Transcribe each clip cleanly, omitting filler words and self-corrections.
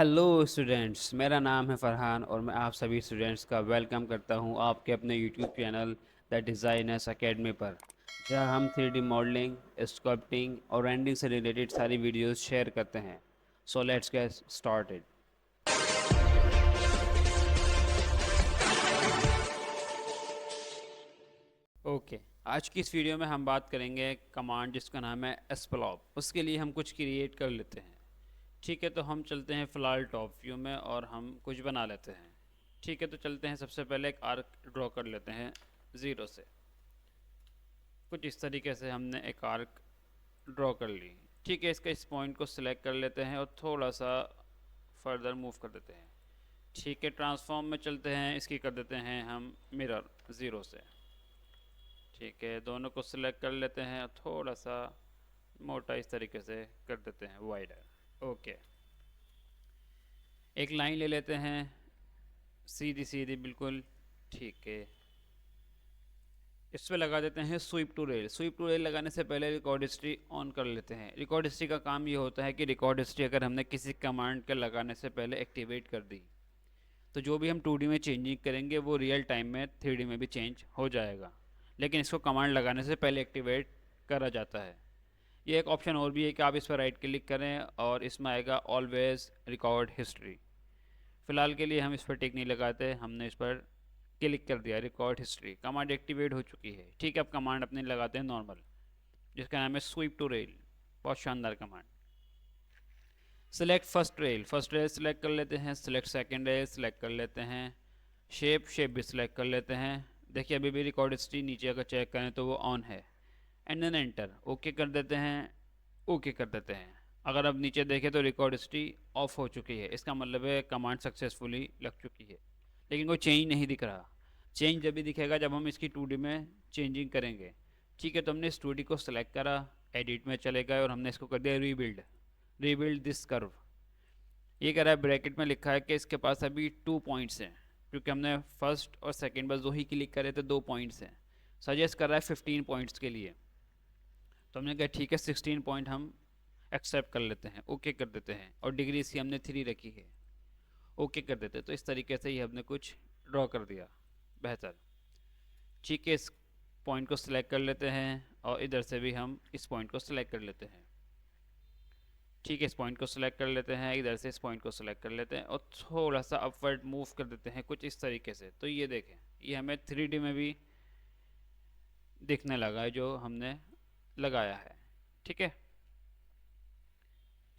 Hello students, मेरा नाम है फरहान और मैं आप सभी स्टूडेंट्स का वेलकम करता हूं आपके अपने YouTube channel the designers academy पर, जहां हम 3D मॉडलिंग, स्कल्पटिंग और रेंडिंग से रिलेटेड सारी वीडियोस शेयर करते हैं। So let's get started. Okay, आज की इस वीडियो में हम बात करेंगे कमांड जिसका नाम है एस्प्लॉप। उसके लिए हम कुछ क्रिएट कर लेते हैं। ठीक है, तो हम चलते हैं फ़िलहाल टॉप व्यू में और हम कुछ बना लेते हैं। ठीक है, तो चलते हैं। सबसे पहले एक आर्क ड्रॉ कर लेते हैं ज़ीरो से। कुछ इस तरीके से हमने एक आर्क ड्रॉ कर ली। ठीक है, इसका इस पॉइंट को सिलेक्ट कर लेते हैं और थोड़ा सा फर्दर मूव कर देते हैं। ठीक है, ट्रांसफॉर्म में चलते हैं, इसकी कर देते हैं हम मिरर ज़ीरो से। ठीक है, दोनों को सिलेक्ट कर लेते हैं और थोड़ा सा मोटा इस तरीके से कर देते हैं, वाइडर। ओके, एक लाइन ले लेते हैं सीधी सीधी बिल्कुल। ठीक है, इस पर लगा देते हैं sweep two rail. Sweep two rail लगाने से पहले रिकॉर्ड हिस्ट्री ऑन कर लेते हैं। रिकॉर्ड हिस्ट्री का काम ये होता है कि रिकॉर्ड हिस्ट्री अगर हमने किसी कमांड के लगाने से पहले एक्टिवेट कर दी तो जो भी हम 2D में चेंजिंग करेंगे वो रियल टाइम में 3D में भी चेंज हो जाएगा, लेकिन इसको कमांड लगाने से पहले एक्टिवेट करा जाता है। ये एक ऑप्शन और भी है कि आप इस पर राइट क्लिक करें और इसमें आएगा ऑलवेज रिकॉर्ड हिस्ट्री। फ़िलहाल के लिए हम इस पर टिक नहीं लगाते, हमने इस पर क्लिक कर दिया। रिकॉर्ड हिस्ट्री कमांड एक्टिवेट हो चुकी है। ठीक है, अब कमांड अपने लगाते हैं नॉर्मल, जिसका नाम है स्वीप टू रेल। बहुत शानदार command. Select first rail select कर लेते हैं। सेलेक्ट सेकंड रेल सेलेक्ट कर लेते हैं। शेप भी सिलेक्ट कर लेते हैं। देखिए, अभी भी रिकॉर्ड हिस्ट्री नीचे अगर चेक करें तो वो ऑन है। एंड देन एंटर, ओके कर देते हैं। ओके कर देते हैं। अगर अब नीचे देखें तो रिकॉर्ड हिस्ट्री ऑफ हो चुकी है। इसका मतलब है कमांड सक्सेसफुली लग चुकी है, लेकिन कोई चेंज नहीं दिख रहा। चेंज जब भी दिखेगा जब हम इसकी 2D में चेंजिंग करेंगे। ठीक है, तो हमने इस 2D को सिलेक्ट करा, एडिट में चले गए और हमने इसको कर दिया रीबिल्ड। Rebuild this curve. ये कह रहा है, ब्रैकेट में लिखा है कि इसके पास अभी 2 पॉइंट्स हैं, क्योंकि हमने फर्स्ट और सेकंड बस दो ही क्लिक करे थे, 2 पॉइंट्स हैं। सजेस्ट कर रहा है 15 पॉइंट्स के लिए, तो हमने कहा ठीक है, 16 पॉइंट हम एक्सेप्ट कर लेते हैं। ओके कर देते हैं और डिग्री इसकी हमने 3 रखी है। ओके कर देते हैं। तो इस तरीके से ही हमने कुछ ड्रॉ कर दिया। बेहतर। ठीक है, इस पॉइंट को सिलेक्ट कर लेते हैं और इधर से भी हम इस पॉइंट को सिलेक्ट कर लेते हैं। ठीक है, इस पॉइंट को सिलेक्ट कर लेते हैं, इधर से इस पॉइंट को सिलेक्ट कर लेते हैं और थोड़ा सा अपवर्ड मूव कर देते हैं कुछ इस तरीके से। तो ये देखें, ये हमें 3D में भी दिखने लगा है जो हमने लगाया है। ठीक है,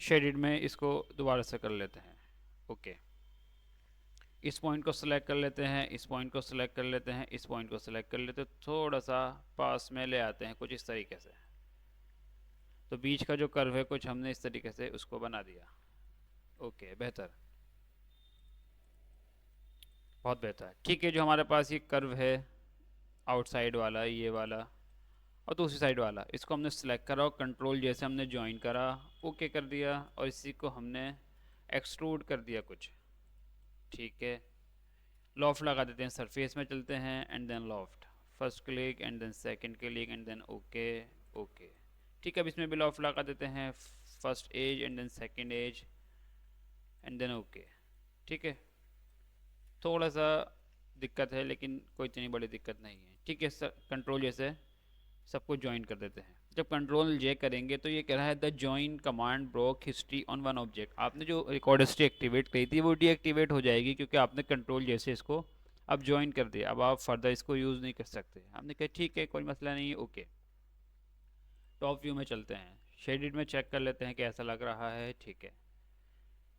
शेडिड में इसको दोबारा से कर लेते हैं। ओके, इस पॉइंट को सिलेक्ट कर लेते हैं, इस पॉइंट को सिलेक्ट कर लेते हैं, इस पॉइंट को सिलेक्ट कर लेते हैं, थोड़ा सा पास में ले आते हैं कुछ इस तरीके से। तो बीच का जो कर्व है कुछ हमने इस तरीके से उसको बना दिया। ओके, बेहतर, बहुत बेहतर। ठीक है, जो हमारे पास ये कर्व है आउटसाइड वाला, ये वाला और दूसरी साइड वाला, इसको हमने सेलेक्ट करा और कंट्रोल जैसे हमने ज्वाइन करा, ओके कर दिया और इसी को हमने एक्सट्रूड कर दिया कुछ। ठीक है, लॉफ्ट लगा देते हैं। सरफेस में चलते हैं and then loft. First click and then second click and then okay. Okay, ठीक है, अब इसमें भी लॉफ्ट लगा देते हैं। First edge and then second edge and then okay. ठीक है, थोड़ा सा दिक्कत है लेकिन कोई इतनी बड़ी दिक्कत नहीं है। ठीक है, कंट्रोल जैसे सबको ज्वाइन कर देते हैं। जब कंट्रोल जे करेंगे तो ये कह रहा है the join command broke history on one object. आपने जो रिकॉर्ड हिस्ट्री एक्टिवेट करी थी वो डीएक्टिवेट हो जाएगी, क्योंकि आपने कंट्रोल जैसे इसको अब ज्वाइन कर दिया। अब आप फर्दर इसको यूज़ नहीं कर सकते। हमने कहा ठीक है, कोई मसला नहीं है। ओके, टॉप व्यू में चलते हैं, शेडिड में चेक कर लेते हैं कैसा लग रहा है। ठीक है,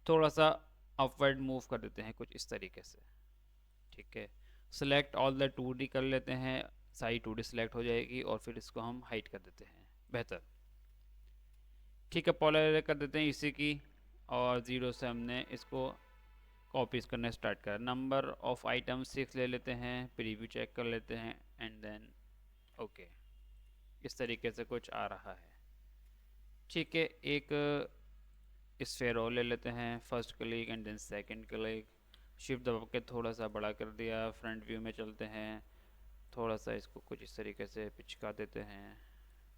थोड़ा सा अपवर्ड मूव कर देते हैं कुछ इस तरीके से। ठीक है, सेलेक्ट ऑल द 2D कर लेते हैं, सारी 2D सेलेक्ट हो जाएगी और फिर इसको हम हाइड कर देते हैं। बेहतर। ठीक है, पोलर कर देते हैं इसी की और ज़ीरो से हमने इसको कॉपीज़ करना स्टार्ट करा। नंबर ऑफ आइटम 6 ले लेते हैं, प्रीव्यू चेक कर लेते हैं एंड देन ओके। इस तरीके से कुछ आ रहा है। ठीक है, एक स्फेयर और ले लेते हैं। First click and then second click, shift दबा के थोड़ा सा बड़ा कर दिया। फ्रंट व्यू में चलते हैं, थोड़ा सा इसको कुछ इस तरीके से पिचका देते हैं,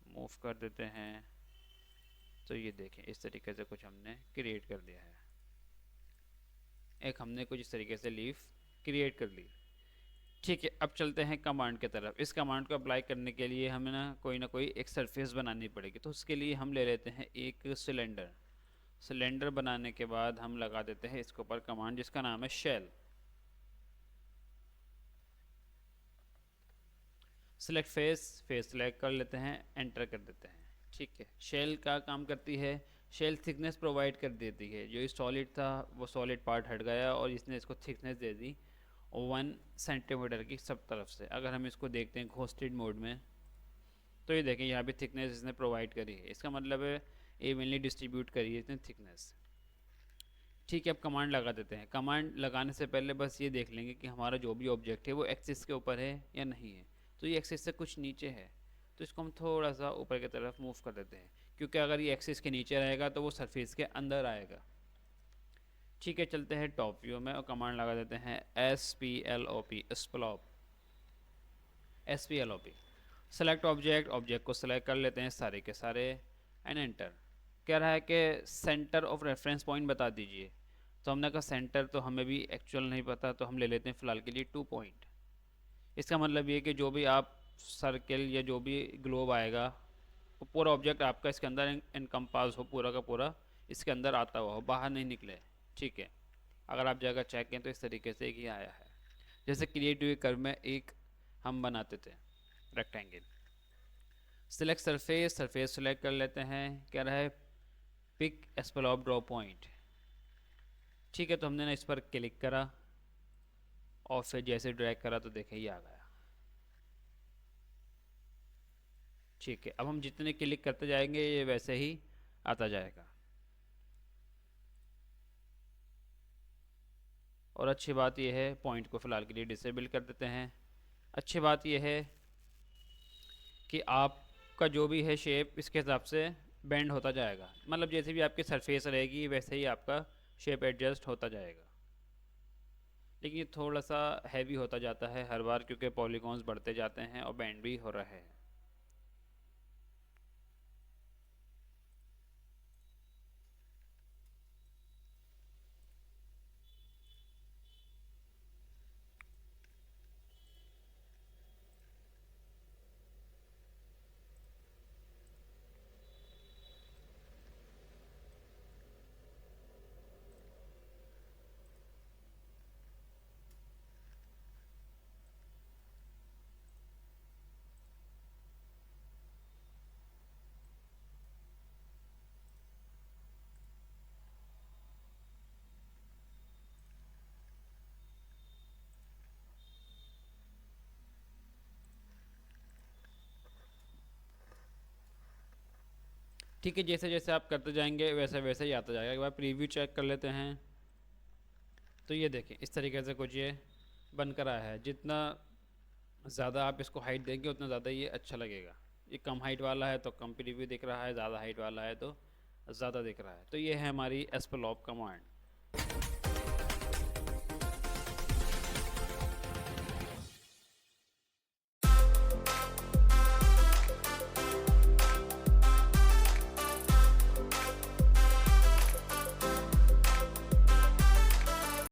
मूव कर देते हैं। तो ये देखें, इस तरीके से कुछ हमने क्रिएट कर दिया है। एक हमने कुछ इस तरीके से लीफ क्रिएट कर ली। ठीक है, अब चलते हैं कमांड की तरफ। इस कमांड को अप्लाई करने के लिए हमें ना कोई एक सरफेस बनानी पड़ेगी, तो उसके लिए हम ले लेते हैं एक सिलेंडर। सिलेंडर बनाने के बाद हम लगा देते हैं इसके ऊपर कमांड जिसका नाम है shell. Select face, face select कर लेते हैं, एंटर कर देते हैं। ठीक है, शेल का काम करती है, शेल थिकनेस प्रोवाइड कर देती है। जो सॉलिड था वो सॉलिड पार्ट हट गया और इसने इसको थिकनेस दे दी 1 सेंटीमीटर की सब तरफ से। अगर हम इसको देखते हैं घोस्टेड मोड में तो ये देखें यहाँ भी थिकनेस इसने प्रोवाइड करी है, इसका मतलब है इवनली डिस्ट्रीब्यूट करी है इसने थिकनेस। ठीक है, अब कमांड लगा देते हैं। कमांड लगाने से पहले बस ये देख लेंगे कि हमारा जो भी ऑब्जेक्ट है वो एक्सिस के ऊपर है या नहीं है। तो ये एक्सिस से कुछ नीचे है, तो इसको हम थोड़ा सा ऊपर की तरफ मूव कर देते हैं, क्योंकि अगर ये एक्सिस के नीचे रहेगा तो वो सरफेस के अंदर आएगा। ठीक है, चलते हैं टॉप व्यू में और कमांड लगा देते हैं SPLOP, स्प्लॉप, SPLOP। Select object, object को सेलेक्ट कर लेते हैं सारे के सारे एंड एंटर। कह रहा है कि सेंटर ऑफ रेफरेंस पॉइंट बता दीजिए, तो हमने कहा सेंटर तो हमें भी एक्चुअल नहीं पता, तो हम ले लेते हैं फ़िलहाल के लिए 2 पॉइंट। इसका मतलब ये कि जो भी आप सर्कल या जो भी ग्लोब आएगा वो पूरा ऑब्जेक्ट आपका इसके अंदर इनकम्पास हो, पूरा का पूरा इसके अंदर आता हुआ हो, बाहर नहीं निकले। ठीक है, अगर आप जगह चेक करें तो इस तरीके से एक ही आया है, जैसे क्रिएट हुए कर्व में एक हम बनाते थे rectangle. Select surface, surface select कर लेते हैं। कह रहा है पिक एस्पेलॉप ड्रॉ पॉइंट। ठीक है, तो हमने ना इस पर क्लिक करा और फिर जैसे ड्रैग करा तो देखें ये आ गया। ठीक है, अब हम जितने क्लिक करते जाएंगे ये वैसे ही आता जाएगा। और अच्छी बात यह है, पॉइंट को फ़िलहाल के लिए डिसेबल कर देते हैं। अच्छी बात यह है कि आपका जो भी है शेप इसके हिसाब से बेंड होता जाएगा, मतलब जैसे भी आपकी सरफेस रहेगी वैसे ही आपका शेप एडजस्ट होता जाएगा। लेकिन ये थोड़ा सा हैवी होता जाता है हर बार, क्योंकि पॉलीगॉन्स बढ़ते जाते हैं और बेंड भी हो रहा है। ठीक है, जैसे जैसे आप करते जाएंगे वैसे वैसे ही आता जाएगा। एक बार प्रीव्यू चेक कर लेते हैं तो ये देखें इस तरीके से कुछ ये बनकर आया है। जितना ज़्यादा आप इसको हाइट देंगे उतना ज़्यादा ये अच्छा लगेगा। ये कम हाइट वाला है तो कम प्रीव्यू दिख रहा है, ज़्यादा हाइट वाला है तो ज़्यादा दिख रहा है। तो ये है हमारी एस्पेलॉप कमांड।